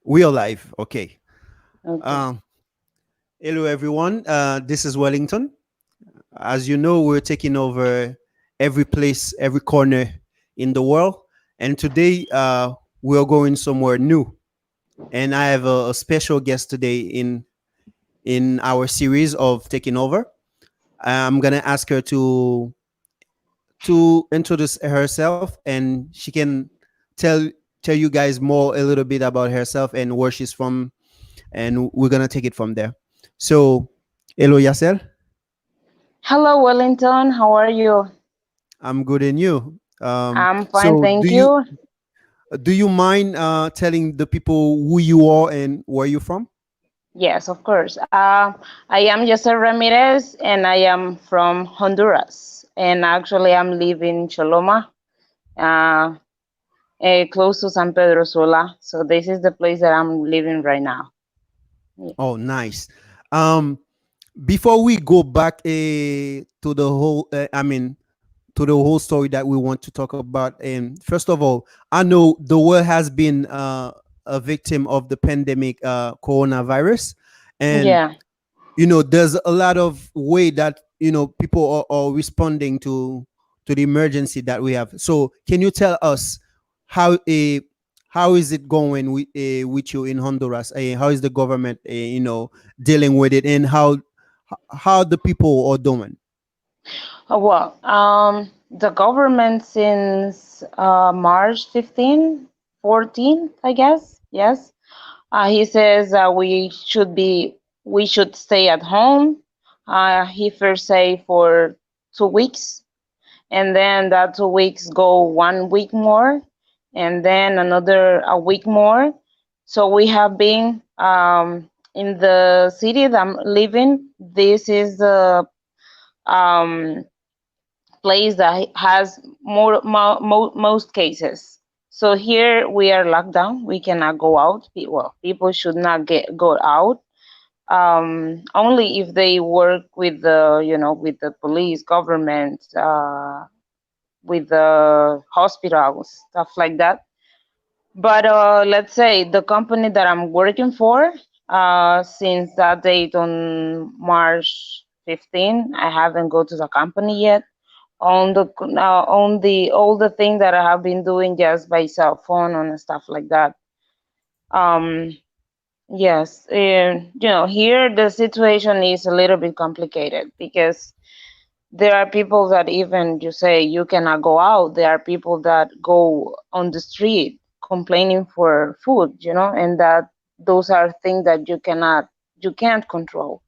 We are live. Okay. Okay. Um, Hello, everyone. This is Wellington. As you know, we're taking over every place, every corner in the world. And today, we're going somewhere new. And I have a special guest today in our series of taking over. I'm gonna ask her to introduce herself, and she can tell tell you guys more a little bit about herself and where she's from, and we're gonna take it from there. So, hello, Yassel. Hello, Wellington. How are you? I'm good, and you? I'm fine, So thank you. do you mind telling the people who you are and where you're from? Yes, of course. I am Yassel Ramirez, and I am from Honduras. And actually, I'm living in Choloma, uh, close to San Pedro Sula. So this is the place that I'm living right now. Yeah. Oh, nice. Um, Before we go back to the whole, to the whole story that we want to talk about, and first of all, I know the world has been a victim of the pandemic, coronavirus, and Yeah. there's a lot of way that people are responding to the emergency that we have. So can you tell us how how is it going with you in Honduras? How is the government dealing with it, and how the people are doing? The government since March 15, 14, I guess. Yes. He says we should stay at home. He first say for 2 weeks, and then that 2 weeks go 1 week more, and then another a week more. So we have been in the city that I'm living. This is the um, place that has most cases. So here we are locked down. We cannot go out. Well, people should not go out. Only if they work with with the police, government, with the hospitals, stuff like that. But let's say the company that I'm working for, since that date on March 15, I haven't go to the company yet on the all the thing that I have been doing just by cell phone and stuff like that. Um, yes, here the situation is a little bit complicated because there are people that even you say you cannot go out. There are people that go on the street complaining for food, and that those are things that you can't control.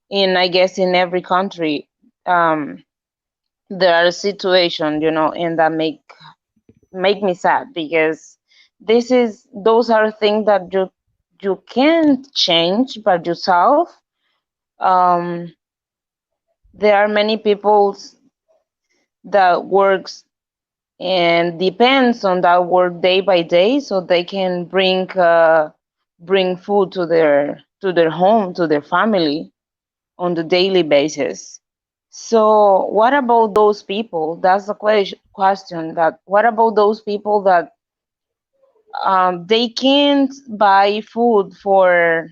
In I guess in every country, um, there are situations, and that make me sad because those are things that you can't change by yourself. um there are many people that works and depends on that work day by day so they can bring food to their home, to their family on the daily basis. So what about those people? That's the question. That what about those people that they can't buy food for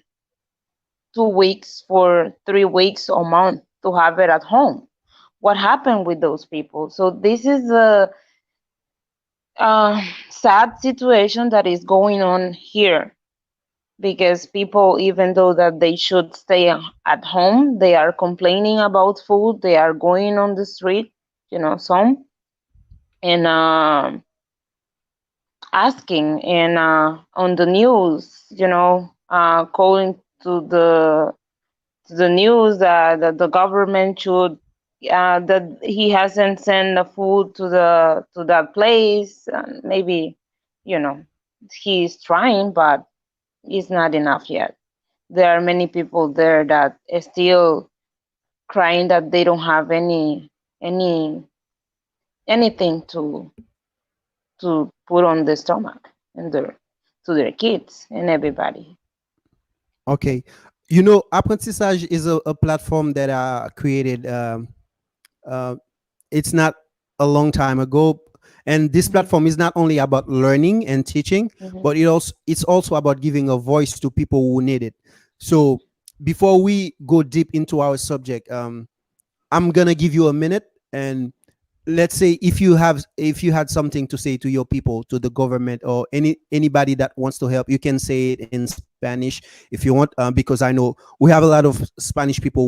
2 weeks, for 3 weeks or month to have it at home? What happened with those people? So this is a sad situation that is going on here because people, even though that they should stay at home, they are complaining about food. They are going on the street, some, and asking, and on the news, calling to the news that the government should that he hasn't sent the food to that place. Maybe you know he's trying, but it's not enough yet. There are many people there that are still crying that they don't have any anything to put on the stomach and their to their kids and everybody. Okay. Apprentissage is a platform that I created. Uh, it's not a long time ago, And this Mhm. platform is not only about learning and teaching, Mhm. but it's also about giving a voice to people who need it. So before we go deep into our subject, I'm gonna give you a minute, and let's say if you had something to say to your people, to the government, or anybody that wants to help, you can say it in Spanish if you want, because I know we have a lot of Spanish people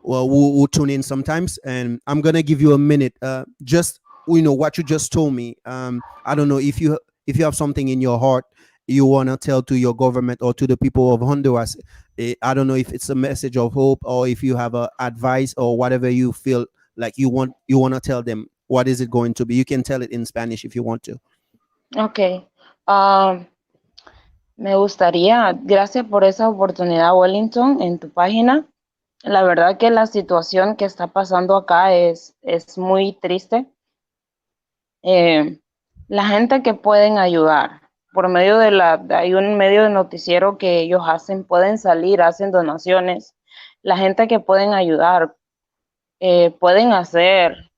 who tune in sometimes, and I'm gonna give you a minute. Just what you just told me. I don't know if you have something in your heart you wanna tell to your government or to the people of Honduras. I don't know if it's a message of hope or if you have a advice or whatever you feel like you wanna tell them. What is it going to be? You can tell it in Spanish if you want to. Okay. Um, Me gustaría, gracias por esa oportunidad, Wellington, en tu página. La verdad que la situación que está pasando acá es muy triste. Eh, la gente que pueden ayudar por medio hay un medio de noticiero que ellos hacen, pueden salir, hacen donaciones. La gente que pueden ayudar, pueden hacer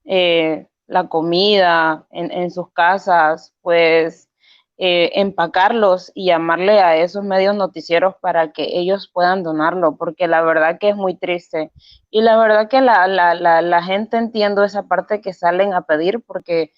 la comida en sus casas, pues empacarlos y llamarle a esos medios noticieros para que ellos puedan donarlo, porque la verdad que es muy triste. Y la verdad que la gente entiendo esa parte que salen a pedir porque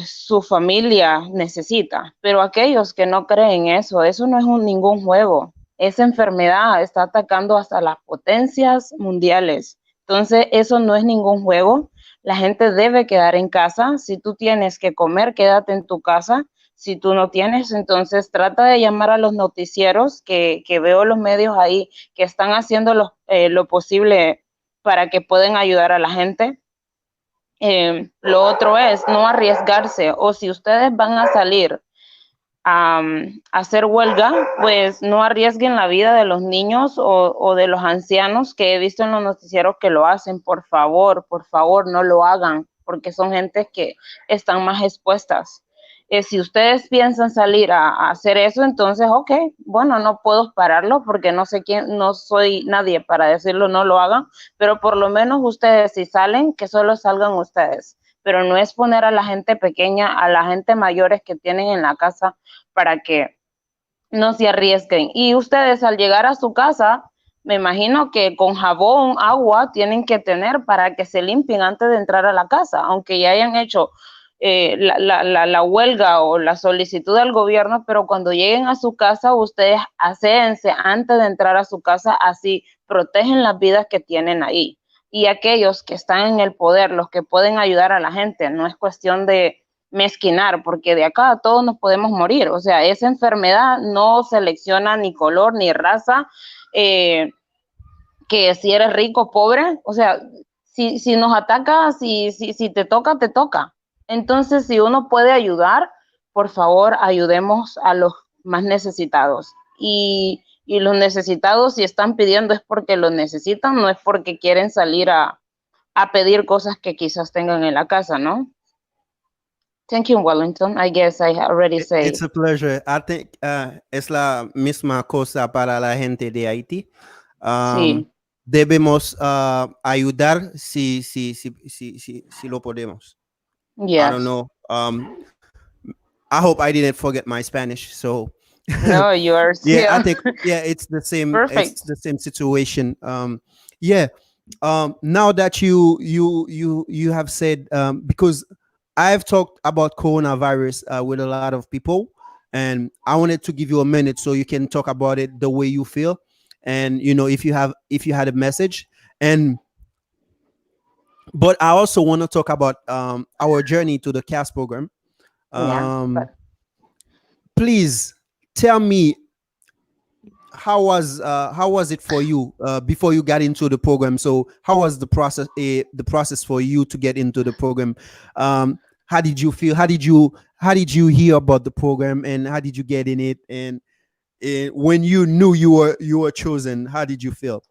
su familia necesita, pero aquellos que no creen eso no es ningún juego. Esa enfermedad está atacando hasta las potencias mundiales. Entonces, eso no es ningún juego. La gente debe quedar en casa. Si tú tienes que comer, quédate en tu casa. Si tú no tienes, entonces trata de llamar a los noticieros que veo los medios ahí que están haciendo lo posible para que puedan ayudar a la gente. Lo otro es no arriesgarse, o si ustedes van a salir a hacer huelga, pues no arriesguen la vida de los niños o de los ancianos que he visto en los noticieros que lo hacen. Por favor, no lo hagan, porque son gentes que están más expuestas. Si ustedes piensan salir a hacer eso, entonces, ok, bueno, no puedo pararlo porque no sé quién, no soy nadie para decirlo, no lo hagan, pero por lo menos ustedes si salen, que solo salgan ustedes, pero no es poner a la gente pequeña, a la gente mayores que tienen en la casa para que no se arriesguen. Y ustedes al llegar a su casa, me imagino que con jabón, agua tienen que tener para que se limpien antes de entrar a la casa, aunque ya hayan hecho la huelga o la solicitud al gobierno, pero cuando lleguen a su casa, ustedes aséense antes de entrar a su casa, así protegen las vidas que tienen ahí. Y aquellos que están en el poder, los que pueden ayudar a la gente, no es cuestión de mezquinar, porque de acá todos nos podemos morir. O sea, esa enfermedad no selecciona ni color ni raza, eh, que si eres rico o pobre. O sea, si nos ataca, si te toca, te toca. Entonces, si uno puede ayudar, por favor, ayudemos a los más necesitados. Y los necesitados, si están pidiendo, es porque lo necesitan, no es porque quieren salir a pedir cosas que quizás tengan en la casa, ¿no? Thank you, Wellington. I guess I already It's say. a pleasure. I think es la misma cosa para la gente de Haití. Um, Sí, Debemos ayudar si lo podemos. I don't yes. know. I hope I didn't forget my Spanish. So No, you are yeah, I still think yeah, it's the same. It's perfect. the same situation. Yeah. Now that you have said, because I've talked about coronavirus with a lot of people, and I wanted to give you a minute so you can talk about it the way you feel, and if you had a message, and but I also want to talk about our journey to the CAS program. Yeah, Um, but Please tell me how was it for you before you got into the program? So how was the process for you to get into the program? How did you feel? How did you hear about the program, and how did you get in it? And when you knew you were chosen, how did you feel?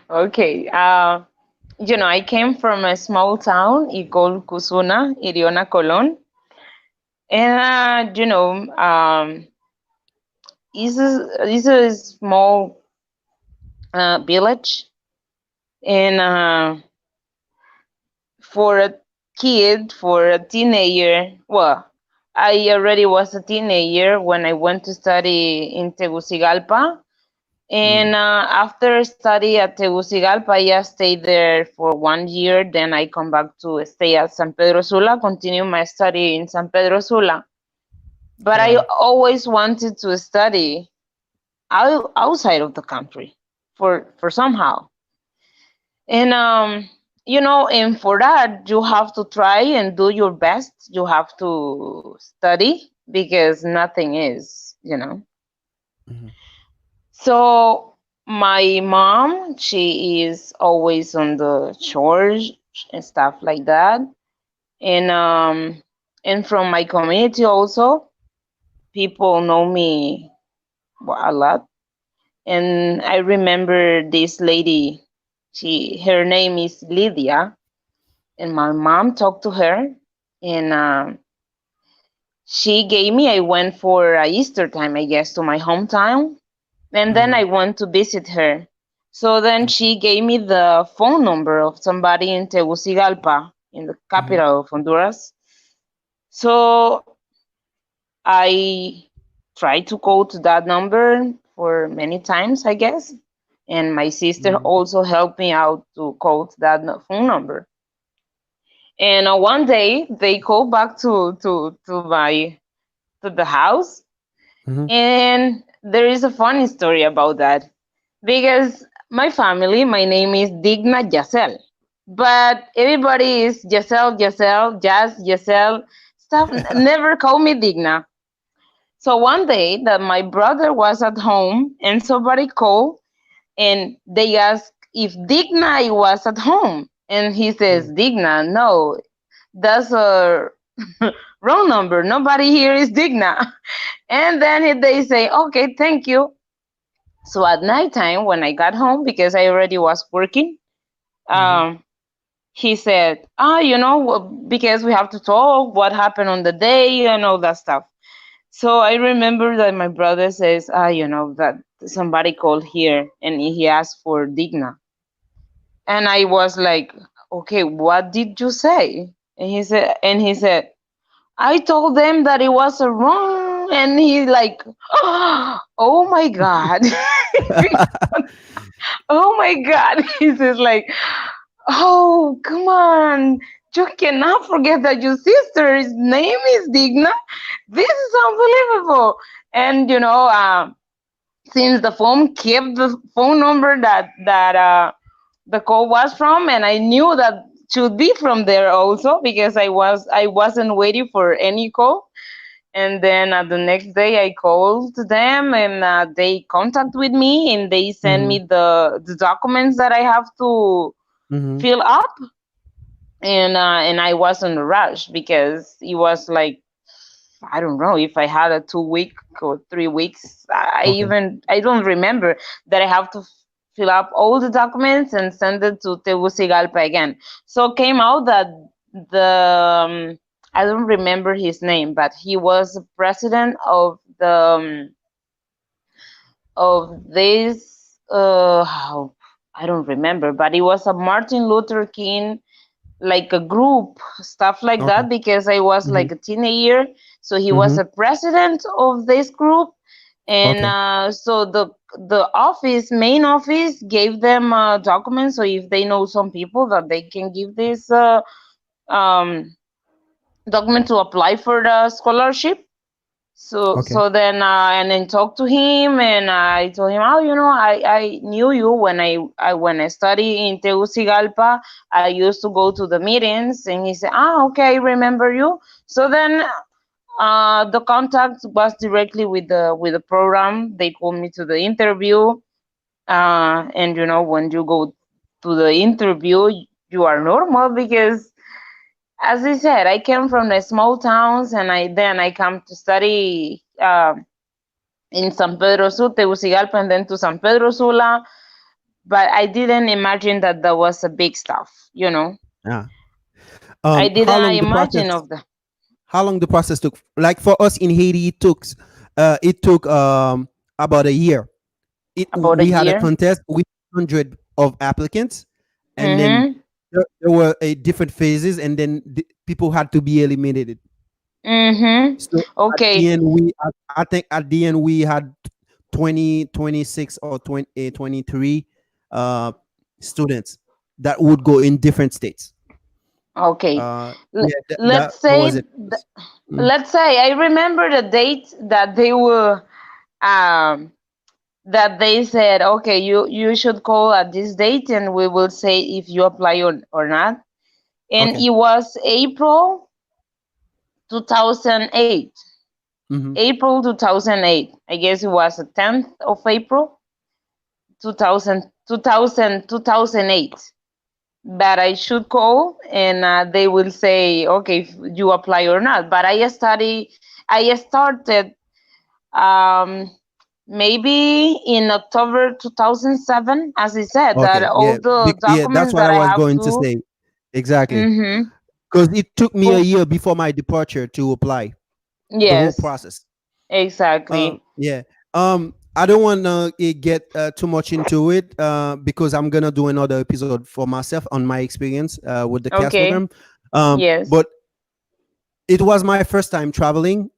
okay. I came from a small town called Cusuna, Iriona Colon, and it's a small village, and for kid, for a teenager. Well, I already was a teenager when I went to study in Tegucigalpa. Mm. And after study at Tegucigalpa, I just stayed there for 1 year. Then I come back to stay at San Pedro Sula, continue my study in San Pedro Sula. But I Wow. always wanted to study outside of the country for somehow. And and for that you have to try and do your best. You have to study because nothing is. Mhm. So my mom, she is always on the church and stuff like that. And from my community also, people know me a lot. And I remember this lady, her name is Lydia, and my mom talked to her, and she gave me. I went for Easter time, I guess, to my hometown, and then Mhm. I went to visit her. So then Okay. she gave me the phone number of somebody in Tegucigalpa, in the Mhm. capital of Honduras. So I tried to call to that number for many times, I guess. And my sister Mhm. also helped me out to call to that phone number. And one day they called back to the house, Mhm. and there is a funny story about that because my family, my name is Digna Yassel, but everybody is Yassel, Yassel, Jazz, Yassel. Stuff never call me Digna. So one day that my brother was at home and somebody called and they asked if Digna was at home, and he says, Mhm. Digna, no, that's a wrong number. Nobody here is Digna. And then they say, okay, thank you. So at nighttime, when I got home, because I already was working, Mhm. um, he said, because we have to talk, what happened on the day, and all that stuff. So I remember that my brother says, that somebody called here and he asked for Digna. And I was like, okay, what did you say? And he said, I told them that it was a wrong, and he like, oh my god, oh my god. He says like, oh come on, you cannot forget that your sister's name is Digna. This is unbelievable. And since the phone kept the phone number that the call was from, and I knew that should be from there also because I wasn't waiting for any call. And then the next day I called them, and they contact with me and they send me Mhm. the documents that I have to Mhm. fill up. And I was in a rush because it was like, I don't know if I had a 2 week or 3 weeks. Okay. I don't remember that I have to fill up all the documents and send it to Tegucigalpa again. So it came out that the I don't remember his name, but he was president of this I don't remember, but it was a Martin Luther King, like a group, stuff like Okay. that, because I was Mhm. like a teenager. So he was Mhm. a president of this group, and Okay. so the main office, gave them documents. So if they know some people that they can give this um, document to apply for the scholarship. So Okay. so then and then talked to him, and I told him, oh, I knew you when I studied in Tegucigalpa. I used to go to the meetings, and he said, okay, I remember you. So then the contact was directly with the program. They called me to the interview, and when you go to the interview, you are normal because, as I said, I came from the small towns, and I come to study in San Pedro Sula, Tegucigalpa, and then to San Pedro Sula. But I didn't imagine that that was a big stuff. Yeah. I How didn't long the imagine process? of the How long the process took? Like for us in Haiti, it took about a year. about a We had a year. contest with 100 of applicants, and then Mm-hmm. there were different phases, and then people had to be eliminated. Mm-hmm. So at the Okay. end, I think at the end we had 20, 26, or 20, 23 uh, students that would go in different states. Okay. Yeah, Let's that say was it. Mm, let's say I remember the date that they were um that they said, okay, you should call at this date and we will say if you apply or not. And okay. it was April 2008. Hmm. April 2008. I guess it was the 10th of April 2008 that I should call, and they will say, okay, if you apply or not. But I started um, maybe in October 2007, as I said, that Okay. all Yeah. the Yeah. That's documents what that I I was have going to to. say. Exactly. Mm-hmm. Because it took me a Oh, year before my departure to apply the whole yes, process. exactly. Yeah. I don't want to get too much into it because I'm gonna do another episode for myself on my experience with the CAS Okay. program. Yes. But it was my first time traveling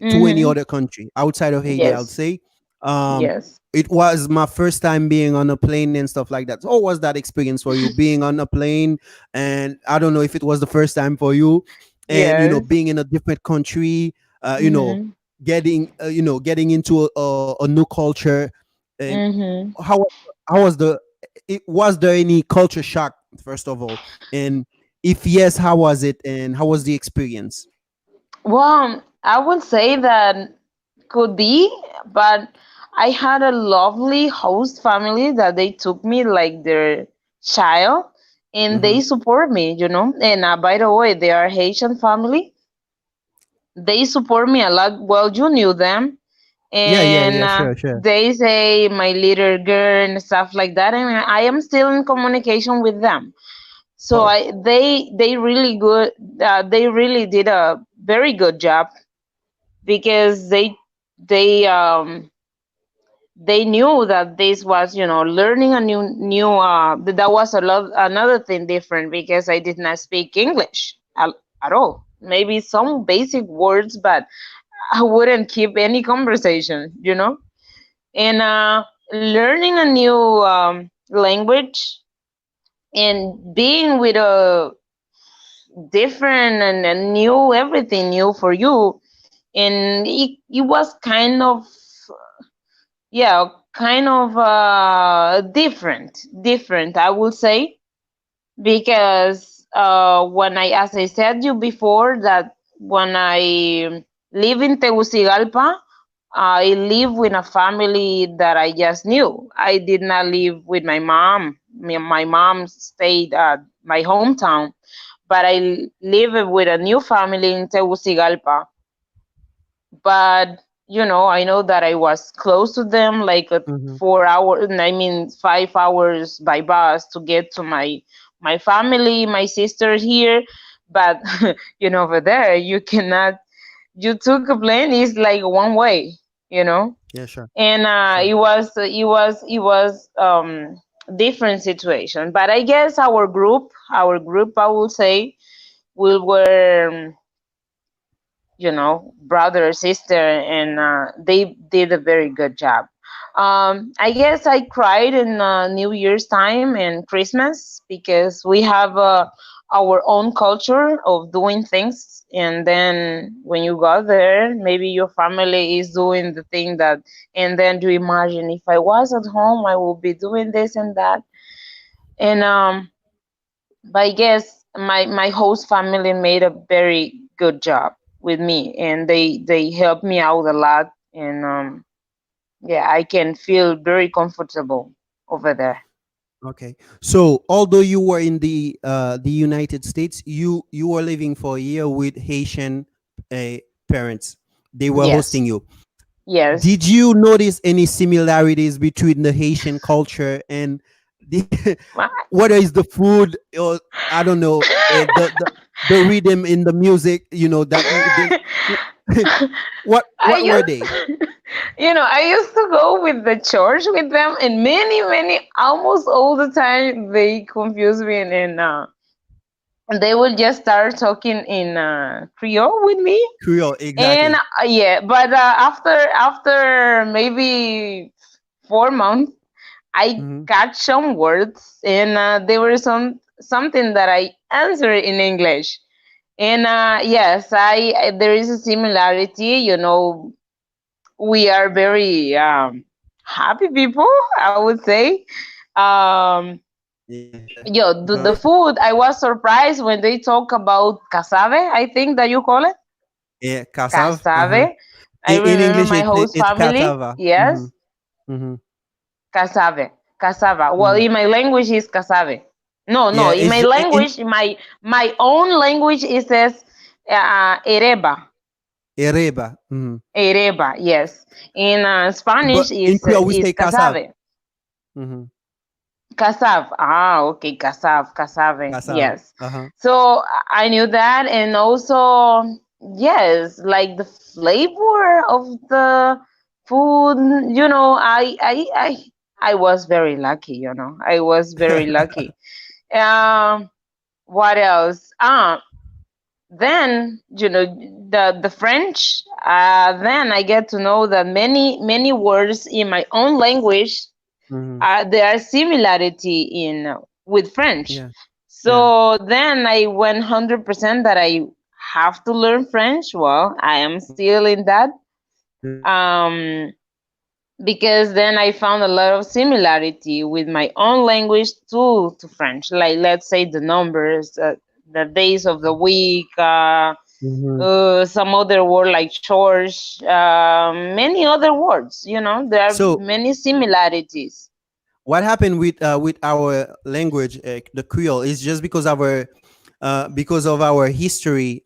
to any Mm-hmm. other country outside of Haiti, I'll Yes. say. Um, Yes. it was my first time being on a plane and stuff like that. So what was that experience for you being on a plane? And I don't know if it was the first time for you, and Yes. being in a different country, Mm-hmm. getting into a new culture, and Mm-hmm. how how was the was there any culture shock first of all, and if yes, how was it and how was the experience? Well, I would say that could be, but I had a lovely host family that they took me like their child and Hmm. they support me, you know. And by the way, they are Haitian family. They support me a lot. Well, you knew them. Yeah, yeah, And yeah, sure, sure. they say my little girl and stuff like that. And I am still in communication with them. So Oh. they really good. They really did a very good job because they they knew that this was, you know, learning a new that was a lot another thing different because I did not speak English at all. Maybe some basic words, but I wouldn't keep any conversation, you know. And learning a new language and being with a different and new everything new for you, and it was kind of, yeah, kind of different I would say, because when I, as I said you before, that when I live in Tegucigalpa, I live with a family that I just knew. I did not live with my mom. My mom stayed at my hometown, but I live with a new family in Tegucigalpa. But you know, I know that I was close to them, like a Hmm. 4 hour, I mean 5 hours by bus to get to my family, my sisters here. But you know, over there you cannot, you took a plane, it's like one way, you know. Yeah, sure, And sure. it was different situation. But I guess our group I will say, we were, you know, brother or sister, and they did a very good job. I guess I cried in New Year's time and Christmas because we have our own culture of doing things, and then when you go there, maybe your family is doing the thing that, and then you imagine, if I was at home I will be doing this and that. And but I guess my host family made a very good job with me, and they helped me out a lot, and yeah, I can feel very comfortable over there. Okay. So although you were in the United States, you were living for a year with Haitian parents. They were Yes, hosting you. yes. Did you notice any similarities between the Haitian culture and the whether it's the food or I don't know the rhythm in the music? You know that you they I what were they? used, I used to go with the church with them, and many, almost all the time, they confuse me, and they will just start talking in Creole with me. Creole, And exactly. yeah, but after maybe 4 months, I Hmm. catch some words, and there were something that I answered in English. And yes, there is a similarity. We are very happy people, I would say. Um, Yeah, the very. food, I was surprised when they talk about cassave, I think that you call it. Yeah, cassave. Uh-huh. Cassave. I In remember English, my host it's family. cassava. Hmm. Yes, Hmm. cassave. Cassava. Well, Hmm. in my language is cassave. No, no. Yeah, In my language, my own language, it says ereba. ereba. Hmm. Ereba. Yes. In But Spanish in Creole, we is say cassave. cassave. Hmm. Cassave. Ah, okay. Cassave. Cassave. Cassave. Yes. Uh-huh. So I knew that, and also yes, like the flavor of the food. I was very lucky. I was very lucky. Um, what else? Then the French. Then I get to know that many words in my own language, Hmm. there are similarity in with French. Yeah, yeah. So then I went 100% that I have to learn French. Well, I am still in that. Yeah. Um, because then I found a lot of similarity with my own language to French. Like, let's say the numbers, the days of the week, Hmm. some other word like chores, many other words. There are So many similarities. what happened with our language, the Creole, is just because of our history.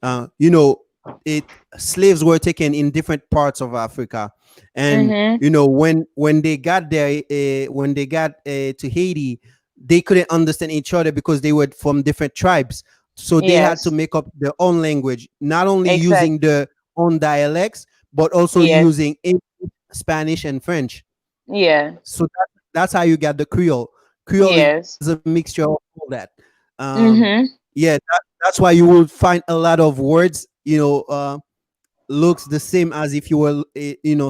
It slaves were taken in different parts of Africa, and Mm-hmm. when they got there, when they got to Haiti, they couldn't understand each other because they were from different tribes. So they had to Yes, make up their own language, not only using exactly. their own dialects, but also Yes, using English, Spanish, and French. yeah, So that's how you got the Creole. Creole is a yes. mixture of all that. Mm-hmm. Yeah, that's why you will find a lot of words, looks the same as if you were,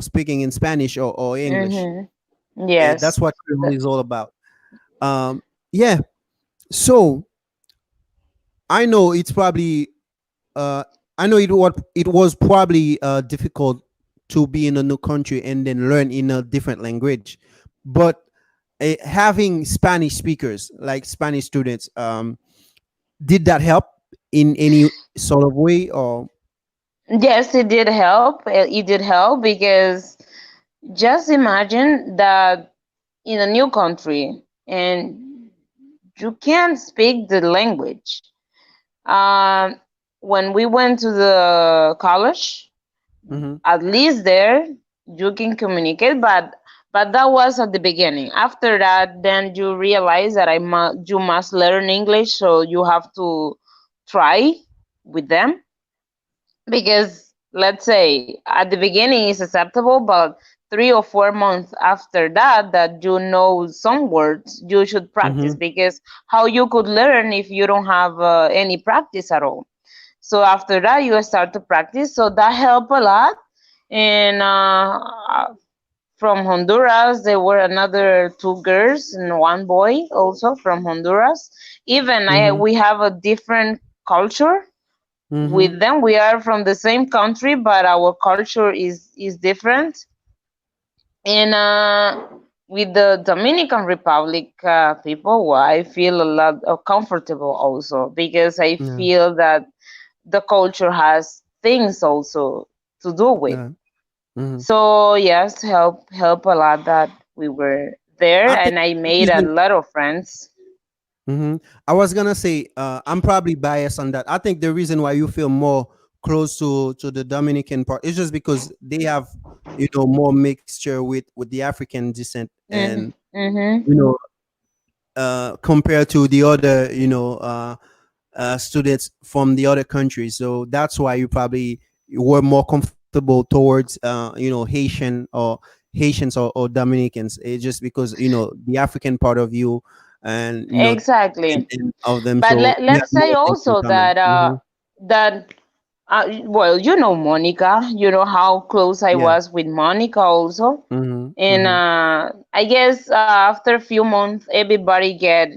speaking in Spanish or English. Mm-hmm. That's Yes. what Creole The- is all about. Yeah. So I know it's probably, uh, I know it was probably difficult to be in a new country and then learn in a different language, but having Spanish speakers like Spanish students, did that help in any sort of way? Or Yes, it did help. It did help because just imagine that in a new country and you can't speak the language. Um, when we went to the college, hmm. at least there you can communicate, but that was at the beginning. After that, then you realize that you must learn English, so you have to try with them. Because let's say at the beginning it's acceptable, but 3 or 4 months after that you know some words, you should practice. Hmm. Because how you could learn if you don't have any practice at all? So after that you start to practice, so that helped a lot. And from Honduras there were another two girls and one boy also from Honduras. Even I Hmm. we have a different culture Hmm. with them. We are from the same country, but our culture is different. And with the Dominican Republic people, well, I feel a lot of comfortable also, because I Yeah. feel that the culture has things also to do with. Yeah. Hmm. So yes, help a lot that we were there, I think and I the made a reason. lot of friends. Hmm. I was gonna say, I'm probably biased on that. I think the reason why you feel more close to the Dominican part is just because they have, more mixture with the African descent, Mm-hmm. and Mm-hmm. you know compared to the other, students from the other countries. So that's why you were more comfortable towards, Haitians or Dominicans. It's just because the African part of you and Exactly. and of them. But So we have let's say more things in also common. that that well, you know Monica, you know how close I Yeah. was with Monica also. And Mm-hmm. I guess after a few months, everybody get,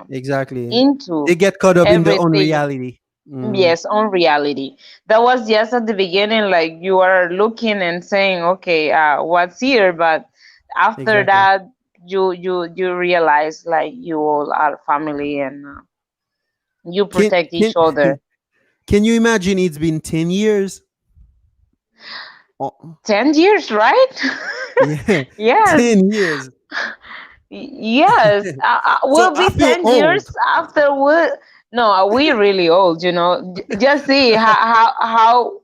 Exactly. They into get caught up in their own everything. reality. Mm-hmm. Yes, on reality. That was just at the beginning, like you are looking and saying, okay, what's here? But after Exactly. that, you realize like you all are family, and you Can protect can each other. can you imagine? It's been 10 years. Oh, 10 years, right? yeah, Yes. 10 years. Yes, So we'll I be feel 10 years old. after no, we really old, just see how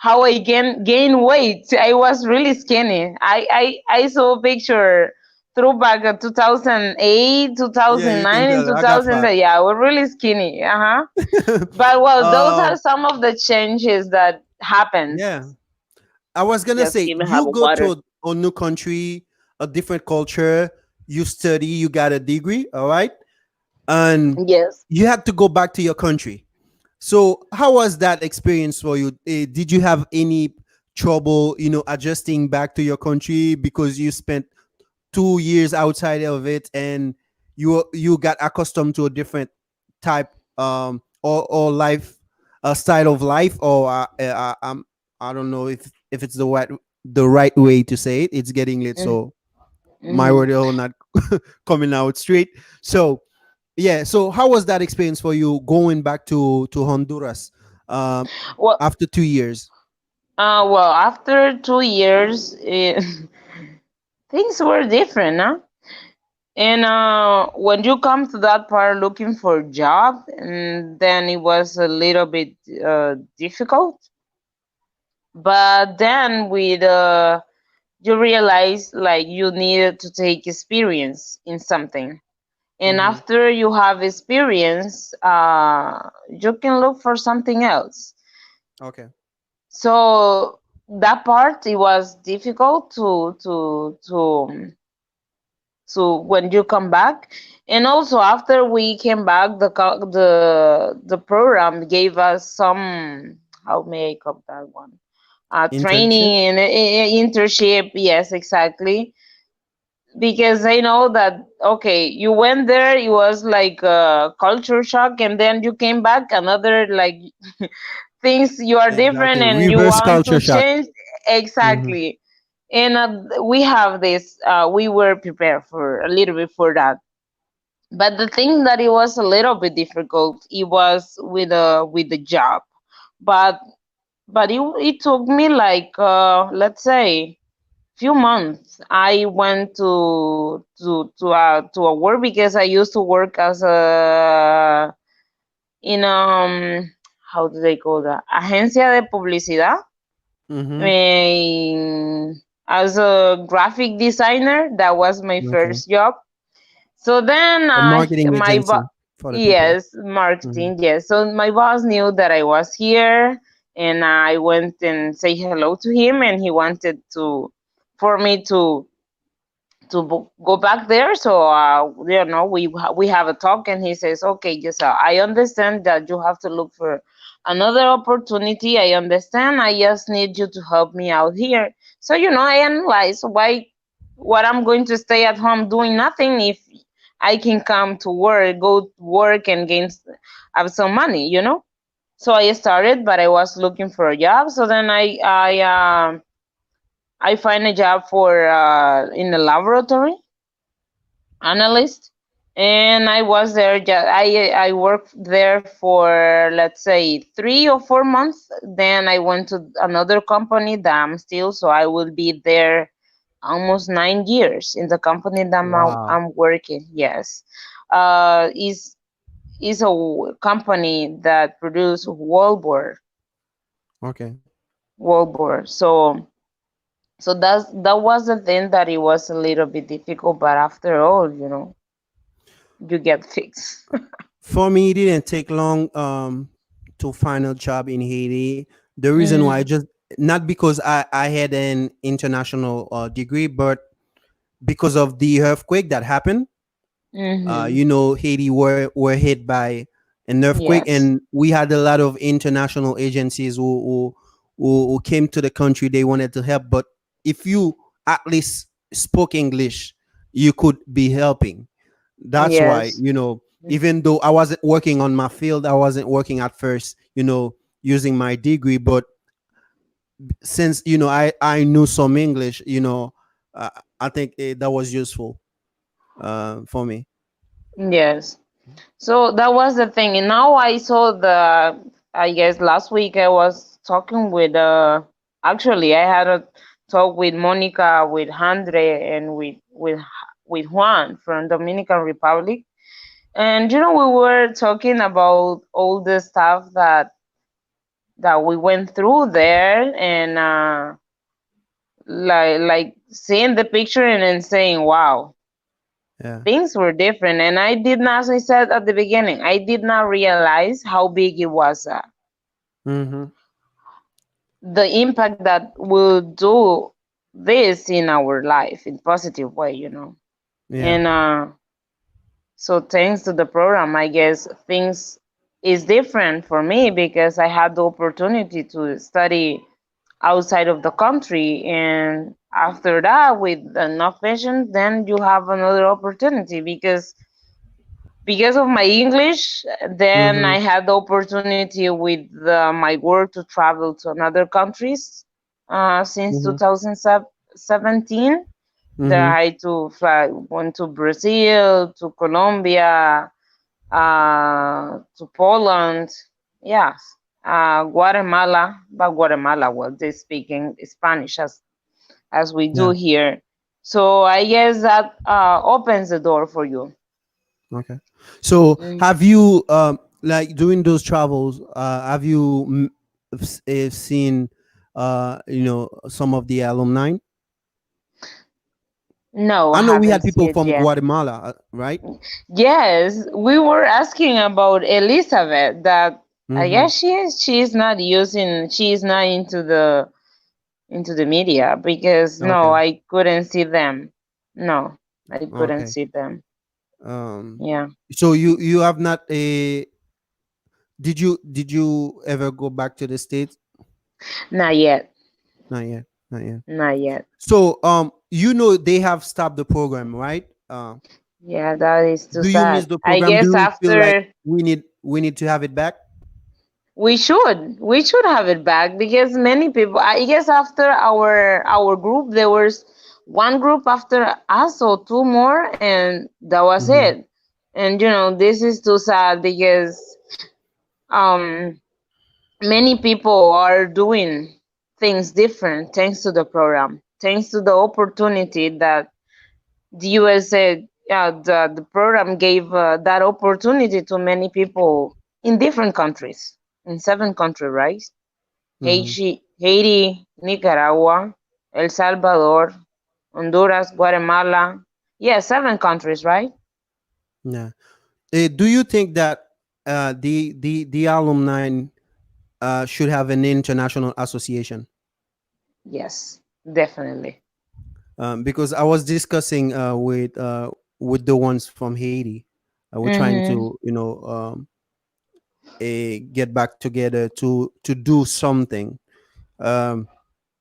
I gain weight. I was really skinny. I saw a picture throwback at 2008, Yeah, you can 2009, and tell I got 2000. fat. Yeah, we're really skinny. But well, those are um, some of the changes that happens. yeah. I was gonna Just say give me have you a go to water. a new country, a different culture, you study, you got a degree, all right, and Yes. you had to go back to your country. So how was that experience for you? Did you have any trouble, adjusting back to your country because you spent 2 years outside of it and you got accustomed to a different type or life style of life or I don't know if it's the right way to say it. It's getting late, so my Mm-hmm. word are not coming out straight. So yeah, so how was that experience for you going back to Honduras um Well, after 2 years? well, after 2 years, things were different, huh? And when you come to that part looking for a job, and then it was a little bit difficult. But then with you realize like you needed to take experience in something. And Mm-hmm. after you have experience, you can look for something else. Okay. So that part it was difficult to when you come back. And also after we came back, the program gave us some, how may I call that one, Internship. training and internship. Yes, exactly, because I know that okay, you went there, it was like a culture shock, and then you came back another like things you are different Exactly. and you Reverse want culture to shock. change. Mm-hmm. Exactly. And we have this we were prepared for a little bit for that. But the thing that it was a little bit difficult, it was with the job. but but it took me like let's say few months. I went to a work because I used to work as a in how do they call that, agencia de publicidad, Mm-hmm. as a graphic designer. That was my Okay. first job. So then A marketing agency for the people. yes, Mm-hmm. marketing, yes. So my boss knew that I was here, and I went and say hello to him, and he wanted to for me to go back there. So we have a talk, and he says, "Okay, just I understand that you have to look for another opportunity. I understand. I just need you to help me out here." So I analyze why what I'm going to stay at home doing nothing if I can come to work, go to work, and have some money. So I started, but I was looking for a job. So then I find a job for in the laboratory analyst, and I was there. I worked there for let's say 3 or 4 months. Then I went to another company that I'm still, so I will be there almost 9 years in the company that Wow. I'm working. Yes, is a company that produce Okay. wallboard. So that was the thing that it was a little bit difficult, but after all, you get fixed. For me, it didn't take long to find a job in Haiti. The reason why, Mm, just not because I had an international degree, but because of the earthquake that happened. Mhm. Haiti were hit by an earthquake, Yes. and we had a lot of international agencies who came to the country. They wanted to help, but if you at least spoke English, you could be helping. That's why, Yes. even though I wasn't working on my field, I wasn't working at first, using my degree, but since I knew some English, uh, I think that was useful for me. Yes. So that was the thing. And now I saw I guess last week I was talking with, actually I had a talk with Monica, with Andre, and with Juan from Dominican Republic. And we were talking about all the stuff that we went through there, and like seeing the picture and then saying, wow, Yeah. things were different. And I did not, as I said at the beginning, I did not realize how big it was, Mm-hmm. the impact that will do this in our life in positive way. Yeah. And so thanks to the program, I guess things is different for me because I had the opportunity to study outside of the country, and after that, with enough patience, then you have another opportunity because of my English. Then Mm-hmm. I had the opportunity with my work to travel to another countries since Mm-hmm. 2017. That Mm-hmm. I had to fly, went to Brazil, to Colombia, to Poland, yes, Guatemala, but Guatemala, well, they speak in Spanish as we do Yeah. here. So I guess that opens the door for you. Okay. So Mm. have you like during those travels, have you seen some of the alumni? No, I I know we haven't had seen people it from yet. Guatemala, right? Yes, we were asking about Elizabeth. That I Mm-hmm. guess she is not into the media, because no, Okay. I couldn't see them. No, I couldn't Okay. see them. Um. Yeah, So you have not a did you ever go back to the States? not yet, Not yet. Not yet. not yet. So they have stopped the program, right? Yeah, that is too Do you miss sad. the I program? Do guess you feel like after we need to have it back? we should have it back, because many people. I guess after our group, there was one group after us, or two more, and that was Mm-hmm. it. And this is too sad, because um many people are doing things different thanks to the program, thanks to the opportunity that the USA, the program gave that opportunity to many people in different countries, in 7 countries, right? Mm-hmm. Haiti, Nicaragua, El Salvador, Honduras, Guatemala. Yeah, 7 countries, right? Yeah. Do you think that the alumni should have an international association? Yes, definitely. Because I was discussing with the ones from Haiti. We're trying Mm-hmm. to get back together to do something. Um,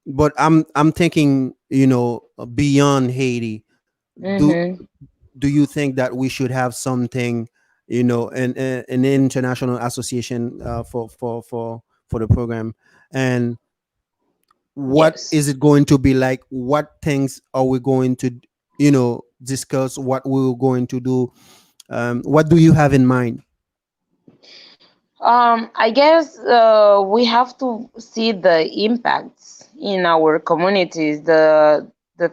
but I'm thinking, beyond Haiti. Do Mm-hmm. do you think that we should have something, an international association for the program? And what Yes. is it going to be like? What things are we going to discuss? What we're going to do? What do you have in mind? I guess we have to see the impacts in our communities, the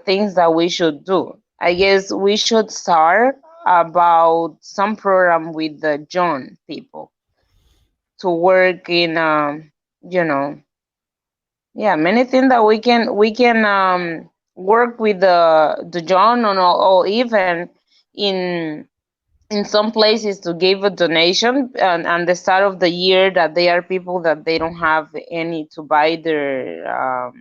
things that we should do. I guess we should start about some program with the young people to work in, you know, yeah, many things that we can work with the young, or even in in some places to give a donation, and the start of the year, that they are people that they don't have any to buy their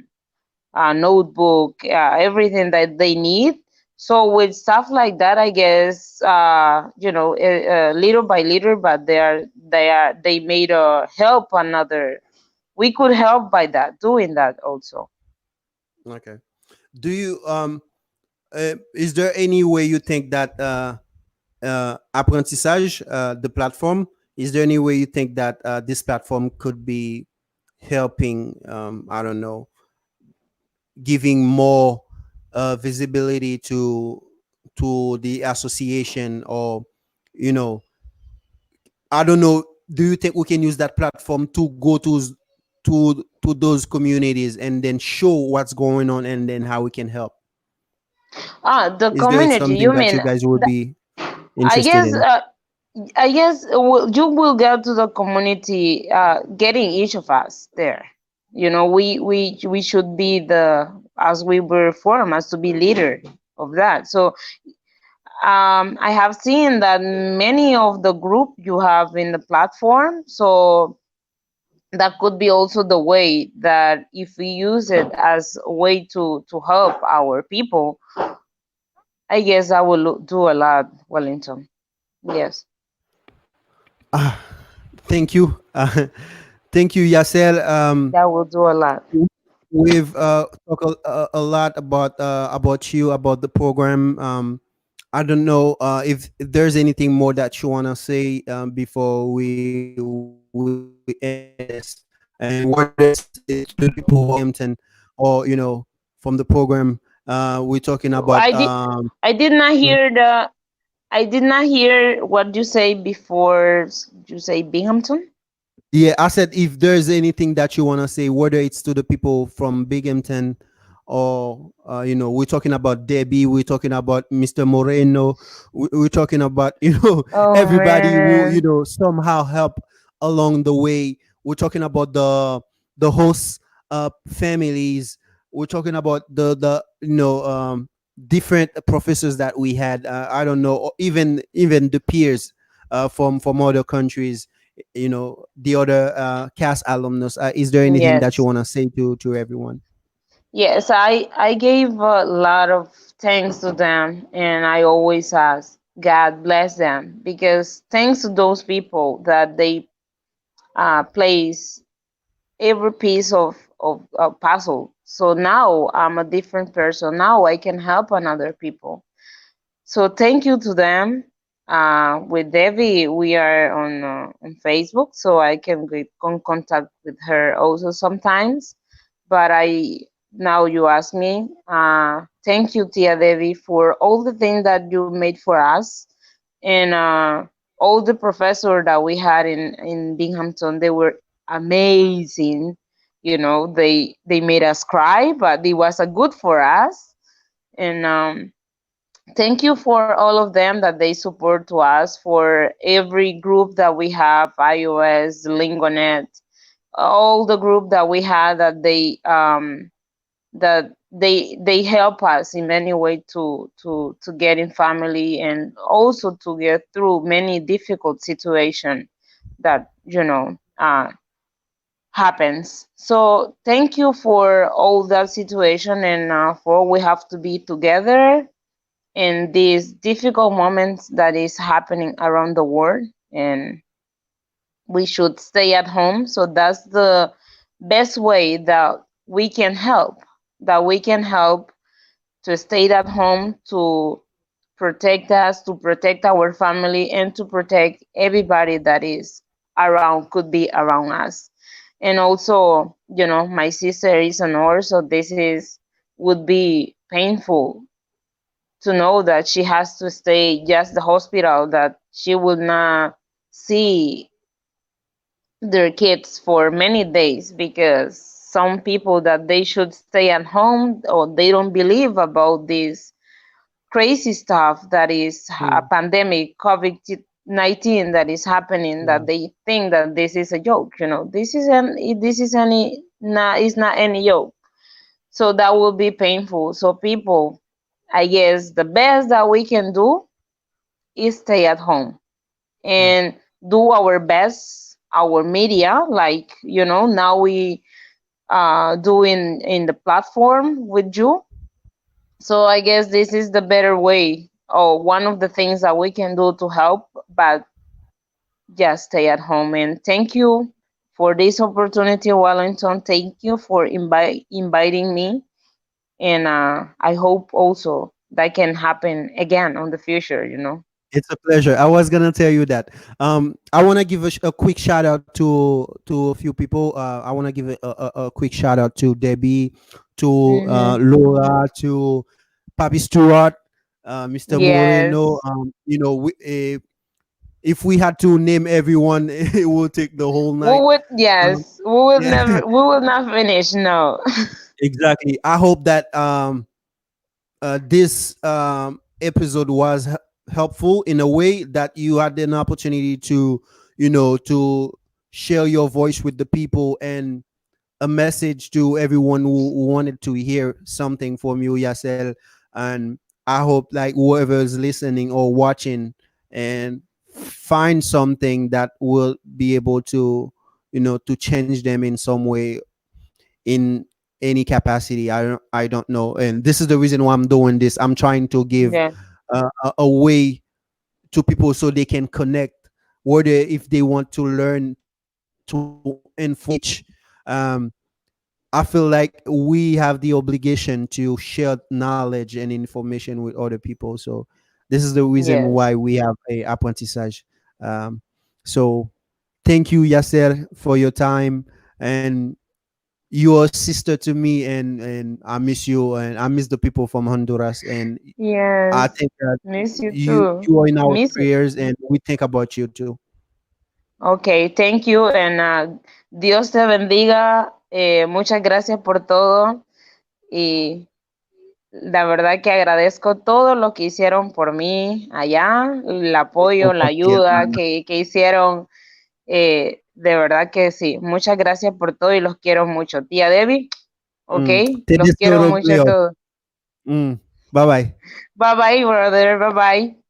notebook, everything that they need. So with stuff like that, I guess little by little, but they made a help another. We could help by that, doing that also. Okay. Do you is there any way you think that Aprantisaj, the platform, is there any way you think that this platform could be helping? I don't know, giving more visibility to the association, or you know, I don't know. Do you think we can use that platform to go to those communities and then show what's going on and then how we can help? The Is there community, something you that you mean? guys would be I interested guess in? you will get to the community, getting each of us there. We should be the, as we were formed as to be leader of that. So I have seen that many of the group you have in the platform. So that could be also the way that if we use it as a way to help our people, I guess I will do a lot, Wellington. Yes, Ah, thank you. Thank you, Yassel. that will do a lot. We've talked a lot about you, about the program. I don't know if there's anything more that you want to say before we end this, and whether it's to the people of Binghamton, or from the program. We're talking about I did. I did not mm, hear the. I did not hear what you say before. You say Binghamton. yeah, I said if there's anything that you want to say, whether it's to the people from Binghamton, or we're talking about Debbie, we're talking about Mr. Moreno, we're talking about Oh everybody who man. somehow help along the way. We're talking about the host families. We're talking about the different professors that we had. I don't know, or even the peers from other countries, the other CASS alumnus. Is there anything that you Yes. want to say to everyone? Yes. I gave a lot of thanks to them, and I always ask God bless them, because thanks to those people that they place every piece of a puzzle. So now I'm a different person. Now I can help another people. So thank you to them. With Debbie, we are on Facebook, so I can get contact with her also sometimes. But now you ask me. Thank you, Tia Debbie, for all the things that you made for us, and all the professor that we had in Binghamton. They were amazing. They made us cry, but it was a good for us. And thank you for all of them that they support to us, for every group that we have, iOS, Lingonet, all the group that we had, that they help us in many way to get in family, and also to get through many difficult situation that happens. So thank you for all that situation, and for we have to be together in these difficult moments that is happening around the world, and we should stay at home. So that's the best way that we can help to stay at home, to protect us, to protect our family, and to protect everybody that is around, could be around us. And also, my sister is a nurse, so this is would be painful to know that she has to stay just the hospital, that she will not see their kids for many days, because some people that they should stay at home, or they don't believe about this crazy stuff that is a Mm, pandemic, COVID-19, that is happening, yeah, that they think that this is a joke. It's not any joke. So that will be painful. So people, I guess the best that we can do is stay at home yeah, and do our best, our media, like now we do in the platform with you. So I guess this is the better way, or one of the things that we can do to help, but just stay at home. And thank you for this opportunity, Wellington. Thank you for inviting me. And I hope also that can happen again on the future, you know. It's a pleasure. I was gonna tell you that. I want to give a quick shout out to a few people. I want to give a quick shout out to Debbie, to Hmm. Laura, to Papi Stewart, Mr. Moreno. Yes. If we had to name everyone, it will take the whole We night. would, Um, yes, we will yeah, never, we will not finish. No. exactly. I hope that this episode was helpful in a way that you had an opportunity to, to share your voice with the people and a message to everyone who wanted to hear something from you, Yassel. And I hope like whoever is listening or watching and find something that will be able to, to change them in some way, in any capacity. I don't know, and this is the reason why I'm doing this. I'm trying to give Yeah. a way to people so they can connect, whether if they want to learn, to inform, to teach. I feel like we have the obligation to share knowledge and information with other people. So this is the reason Yes. why we have a apprentissage. So thank you, Yasser, for your time. And you're a sister to me, and I miss you, and I miss the people from Honduras. And I Yes. think that Miss you you too. you are in our Miss it. prayers, and we think about you too. Okay, thank you and Dios te bendiga. Muchas gracias por todo y la verdad que agradezco todo lo que hicieron por mí allá, el apoyo, la Compartir, ayuda hermana. que hicieron. De verdad que sí. Muchas gracias por todo y los quiero mucho. Tía Debbie, ok, Te los quiero deseo lo mucho a mejor. todos. Mm. Bye bye. Bye bye, brother. Bye bye.